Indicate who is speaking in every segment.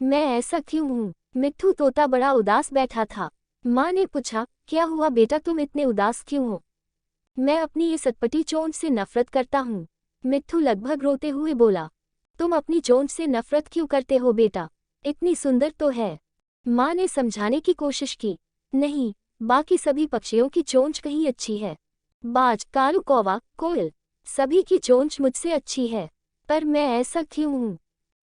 Speaker 1: मैं ऐसा क्यों हूँ? मिट्ठू तोता बड़ा उदास बैठा था। माँ ने पूछा, क्या हुआ बेटा, तुम इतने उदास क्यों हो? मैं अपनी इस अटपटी चोंच से नफरत करता हूँ। मिट्ठू लगभग रोते हुए बोला। तुम अपनी चोंच से नफरत क्यों करते हो बेटा? इतनी सुंदर तो है। माँ ने समझाने की कोशिश की। नहीं, बाकी सभी पक्षियों की चोंच कहीं अच्छी है। बाज, कालू कौवा, कोयल, सभी की चोंच मुझसे अच्छी है। पर मैं ऐसा क्यों हूँ?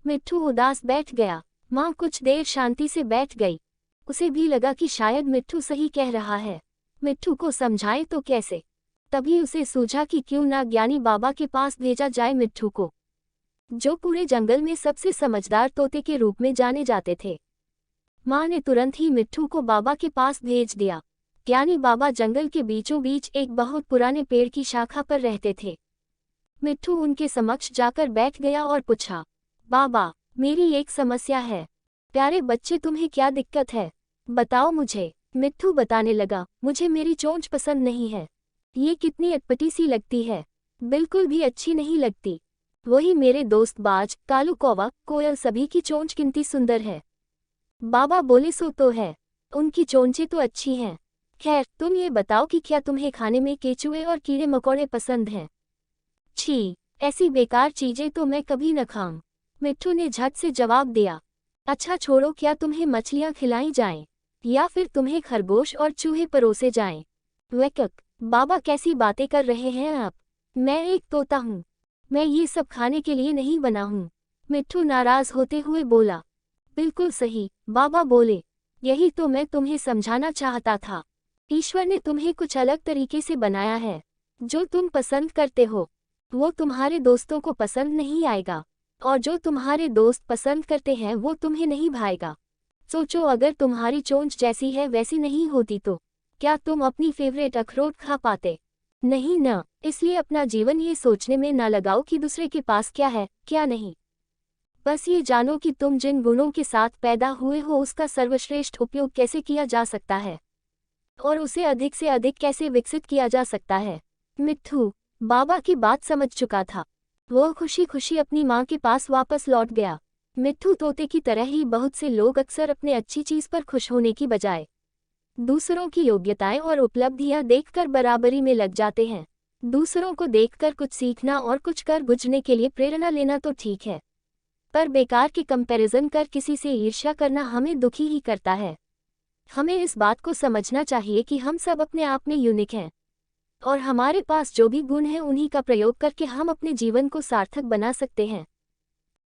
Speaker 1: मिट्ठू उदास बैठ गया। माँ कुछ देर शांति से बैठ गई। उसे भी लगा कि शायद मिट्ठू सही कह रहा है। मिट्ठू को समझाए तो कैसे? तभी उसे सूझा कि क्यों ना ज्ञानी बाबा के पास भेजा जाए मिट्ठू को, जो पूरे जंगल में सबसे समझदार तोते के रूप में जाने जाते थे। माँ ने तुरंत ही मिट्ठू को बाबा के पास भेज दिया। ज्ञानी बाबा जंगल के बीचों बीच एक बहुत पुराने पेड़ की शाखा पर रहते थे। मिट्ठू उनके समक्ष जाकर बैठ गया और पूछा, बाबा, मेरी एक समस्या है। प्यारे बच्चे, तुम्हें क्या दिक्कत है? बताओ मुझे। मिट्ठू बताने लगा, मुझे मेरी चोंच पसंद नहीं है। ये कितनी अटपटी सी लगती है, बिल्कुल भी अच्छी नहीं लगती। वही मेरे दोस्त बाज, कालू कौवा, कोयल, सभी की चोंच कितनी सुंदर है। बाबा बोले, सो तो है, उनकी चोंचें तो अच्छी हैं। खैर, तुम ये बताओ कि क्या तुम्हें खाने में केचुए और कीड़े मकोड़े पसंद हैं? छी, ऐसी बेकार चीजें तो मैं कभी न खाऊं। मिट्ठू ने झट से जवाब दिया। अच्छा छोड़ो, क्या तुम्हें मछलियां खिलाई जाएं? या फिर तुम्हें खरगोश और चूहे परोसे जाएं? वेकक, बाबा कैसी बातें कर रहे हैं आप? मैं एक तोता हूँ, मैं ये सब खाने के लिए नहीं बना हूँ। मिट्ठू नाराज होते हुए बोला। बिल्कुल सही, बाबा बोले, यही तो मैं तुम्हें समझाना चाहता था। ईश्वर ने तुम्हें कुछ अलग तरीके से बनाया है। जो तुम पसंद करते हो वो तुम्हारे दोस्तों को पसंद नहीं आएगा, और जो तुम्हारे दोस्त पसंद करते हैं वो तुम्हें नहीं भाएगा। सोचो, अगर तुम्हारी चोंच जैसी है वैसी नहीं होती तो क्या तुम अपनी फेवरेट अखरोट खा पाते? नहीं न। इसलिए अपना जीवन ये सोचने में न लगाओ कि दूसरे के पास क्या है क्या नहीं। बस ये जानो कि तुम जिन गुणों के साथ पैदा हुए हो उसका सर्वश्रेष्ठ उपयोग कैसे किया जा सकता है, और उसे अधिक से अधिक कैसे विकसित किया जा सकता है। मिट्ठू बाबा की बात समझ चुका था। वह खुशी खुशी अपनी माँ के पास वापस लौट गया। मिट्ठू तोते की तरह ही बहुत से लोग अक्सर अपने अच्छी चीज पर खुश होने की बजाय दूसरों की योग्यताएं और उपलब्धियां देखकर बराबरी में लग जाते हैं। दूसरों को देखकर कुछ सीखना और कुछ कर गुजरने के लिए प्रेरणा लेना तो ठीक है, पर बेकार की कंपैरिजन कर किसी से ईर्ष्या करना हमें दुखी ही करता है। हमें इस बात को समझना चाहिए कि हम सब अपने आप में यूनिक हैं, और हमारे पास जो भी गुण हैं उन्हीं का प्रयोग करके हम अपने जीवन को सार्थक बना सकते हैं।